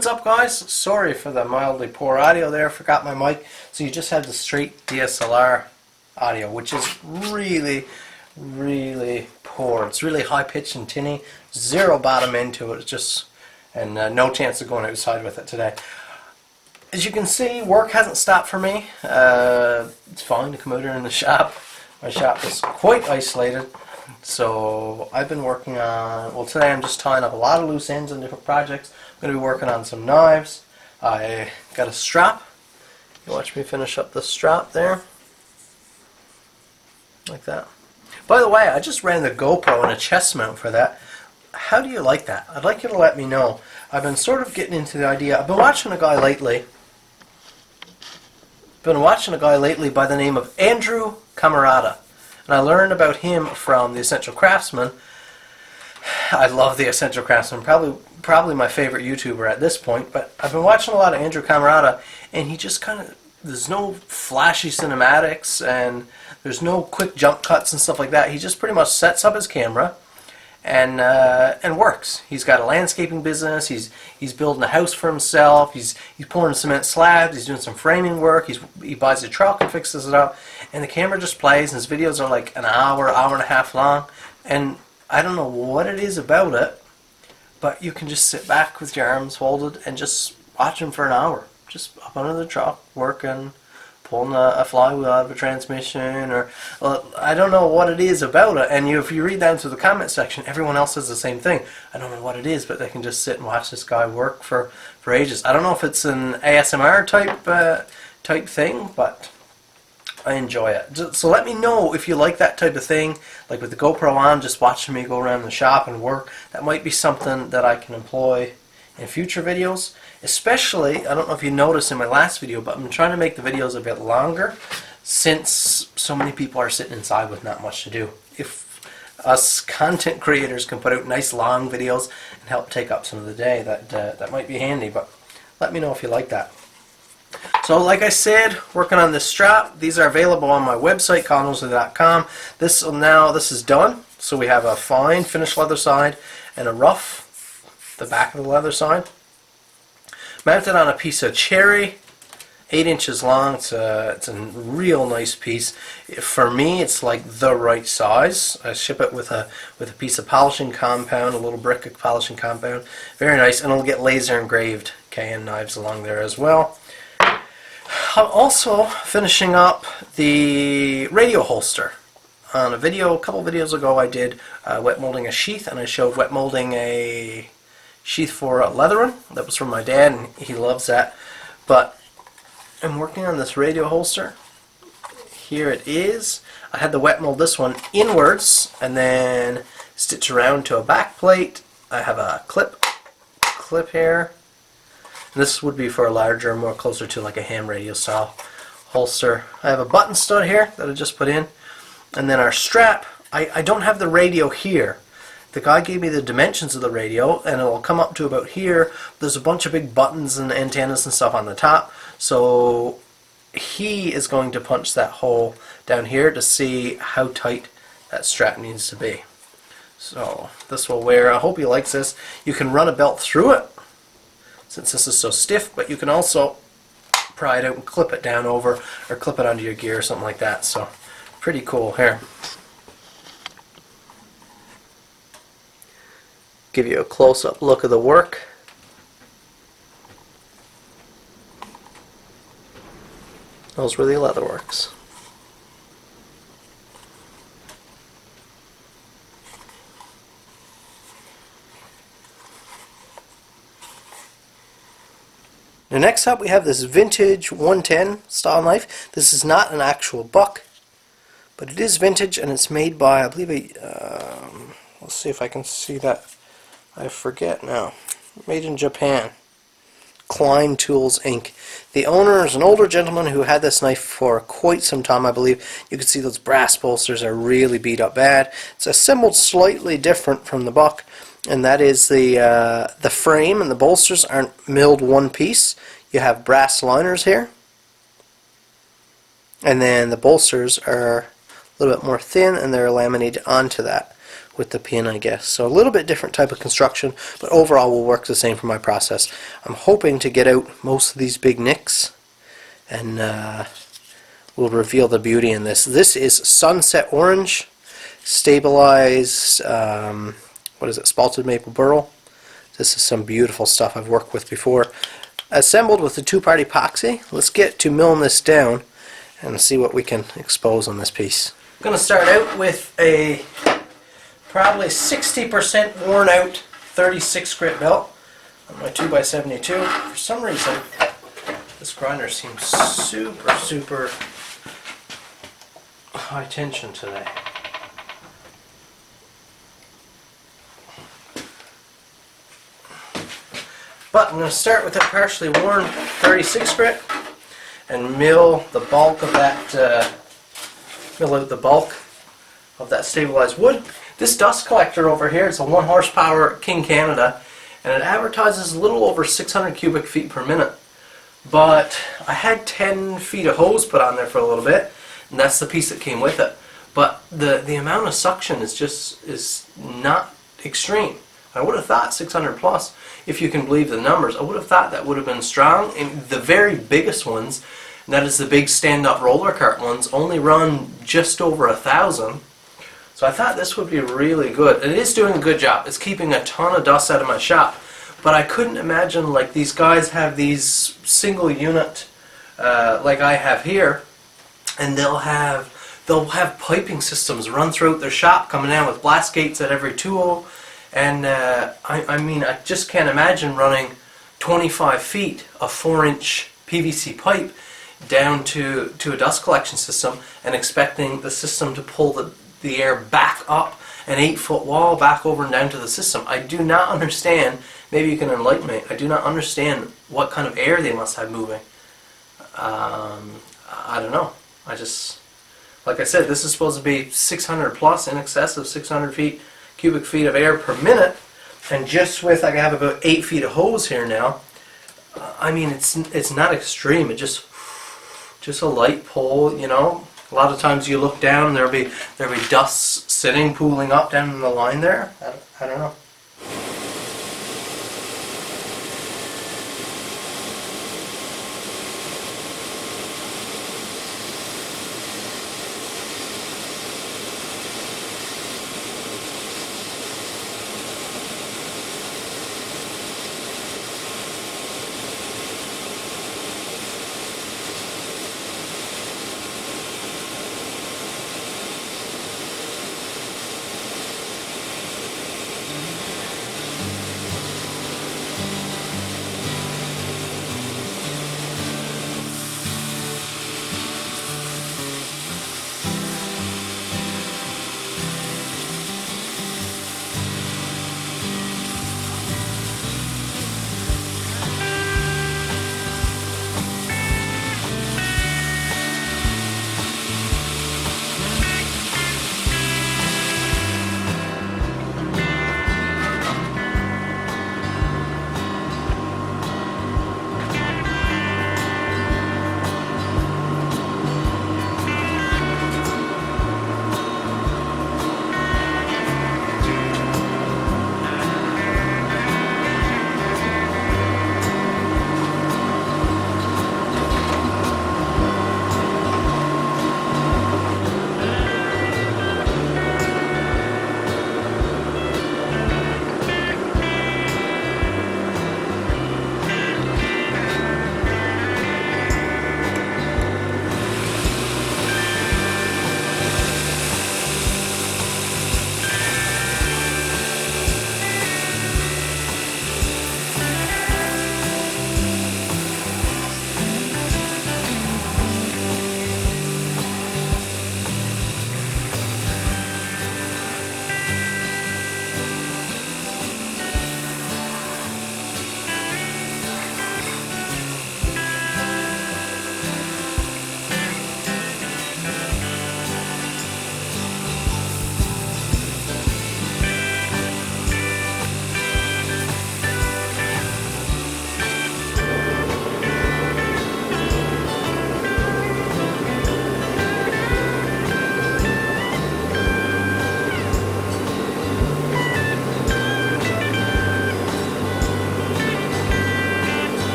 what's up, guys? Sorry for the mildly poor audio there, forgot my mic. So you just have the straight DSLR audio, which is really, really poor. It's really high pitched and tinny, zero bottom end to it, and no chance of going outside with it today. As you can see, work hasn't stopped for me. It's fine to come out here in the shop. My shop is quite isolated. So I've been working on, well, today I'm just tying up a lot of loose ends on different projects. I'm going to be working on some knives. I got a strap. You watch me finish up the strap there. Like that. By the way, I just ran the GoPro and a chest mount for that. How do you like that? I'd like you to let me know. I've been sort of getting into the idea. I've been watching a guy lately. By the name of Andrew Camarada. And I learned about him from The Essential Craftsman. I love The Essential Craftsman, probably my favorite YouTuber at this point, but I've been watching a lot of Andrew Camarada, and he just kind of, there's no flashy cinematics, and there's no quick jump cuts and stuff like that. He just pretty much sets up his camera and works. He's got a landscaping business, he's building a house for himself, he's pouring cement slabs, he's doing some framing work, he buys a truck and fixes it up, and the camera just plays, and his videos are like an hour and a half long, and I don't know what it is about it, but you can just sit back with your arms folded and just watch him for an hour, just up under the truck, working, pulling a flywheel out of a transmission, or, well, I don't know what it is about it. And if you read down to the comment section, everyone else says the same thing. I don't know what it is, but they can just sit and watch this guy work for ages. I don't know if it's an ASMR type thing, but I enjoy it. So let me know if you like that type of thing, like with the GoPro on, just watching me go around the shop and work. That might be something that I can employ in future videos. Especially, I don't know if you noticed in my last video, but I'm trying to make the videos a bit longer since so many people are sitting inside with not much to do. If us content creators can put out nice long videos and help take up some of the day, that might be handy, but let me know if you like that. So like I said, working on this strap. These are available on my website, Noseworthy.com. This is done. So we have a fine finished leather side and a rough, the back of the leather side. Mounted on a piece of cherry, 8 inches long. It's a real nice piece. For me, it's like the right size. I ship it with a piece of polishing compound, a little brick of polishing compound. Very nice, and it'll get laser engraved KN knives along there as well. I'm also finishing up the radio holster. On a couple videos ago, I did wet molding a sheath, and I showed wet molding a sheath for leathering. That was from my dad, and he loves that. But I'm working on this radio holster. Here it is. I had to wet mold this one inwards and then stitch around to a back plate. I have a clip here. And this would be for a larger, more closer to like a ham radio style holster. I have a button stud here that I just put in. And then our strap, I don't have the radio here. The guy gave me the dimensions of the radio, and it'll come up to about here. There's a bunch of big buttons and antennas and stuff on the top, so he is going to punch that hole down here to see how tight that strap needs to be. So this will wear. I hope he likes this. You can run a belt through it, since this is so stiff, but you can also pry it out and clip it down over, or clip it onto your gear or something like that. So pretty cool here. Give you a close-up look of the work. Those were the leatherworks. Now next up we have this vintage 110 style knife. This is not an actual buck, but it is vintage, and it's made by, I believe, let's see if I can see that. I forget now. Made in Japan. Klein Tools Inc. The owner is an older gentleman who had this knife for quite some time, I believe. You can see those brass bolsters are really beat up bad. It's assembled slightly different from the buck, and that is the frame and the bolsters aren't milled one piece. You have brass liners here, and then the bolsters are a little bit more thin, and they're laminated onto that, with the pin, I guess. So a little bit different type of construction, but overall will work the same for my process. I'm hoping to get out most of these big nicks, and we'll reveal the beauty in this. This is Sunset Orange, stabilized, what is it, spalted maple burl. This is some beautiful stuff I've worked with before. Assembled with the two-part epoxy. Let's get to milling this down and see what we can expose on this piece. I'm going to start out with a probably 60% worn out 36 grit belt on my 2x72. For some reason this grinder seems super high tension today. But I'm going to start with a partially worn 36 grit and mill the bulk of that, mill out the bulk of that stabilized wood. This dust collector over here is a 1 horsepower King Canada, and it advertises a little over 600 cubic feet per minute. But I had 10 feet of hose put on there for a little bit, and that's the piece that came with it. But the amount of suction is not extreme. I would have thought 600 plus, if you can believe the numbers. I would have thought that would have been strong. And the very biggest ones, and that is the big stand-up roller cart ones, only run just over 1,000. So I thought this would be really good. It is doing a good job. It's keeping a ton of dust out of my shop. But I couldn't imagine, like, these guys have these single unit like I have here, and they'll have piping systems run throughout their shop, coming down with blast gates at every tool. And I mean, I just can't imagine running 25 feet of 4-inch PVC pipe down to a dust collection system and expecting the system to pull the air back up an 8-foot wall back over and down to the system. I do not understand. Maybe you can enlighten me. I do not understand what kind of air they must have moving. I don't know. I just, like I said, this is supposed to be 600 plus, in excess of 600 cubic feet of air per minute, and just with, I have about 8 feet of hose here now. I mean, it's not extreme. It just a light pull, you know. A lot of times you look down and there'll be dust sitting, pooling up down in the line there. I don't know.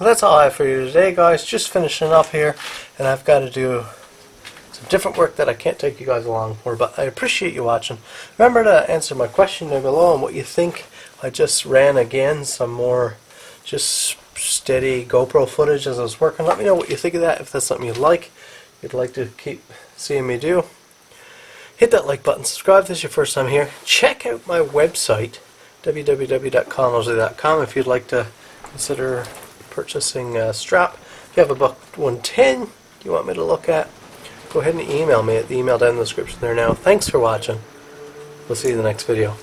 Well, that's all I have for you today, guys. Just finishing up here, and I've got to do some different work that I can't take you guys along for, but I appreciate you watching. Remember to answer my question down below on what you think. I just ran again some more just steady GoPro footage as I was working. Let me know what you think of that, if that's something you'd like to keep seeing me do. Hit that like button, subscribe if this is your first time here. Check out my website, www.colnoseworthy.com, if you'd like to consider purchasing a strap. If you have a buck 110 you want me to look at, go ahead and email me at the email down in the description there now. Thanks for watching. We'll see you in the next video.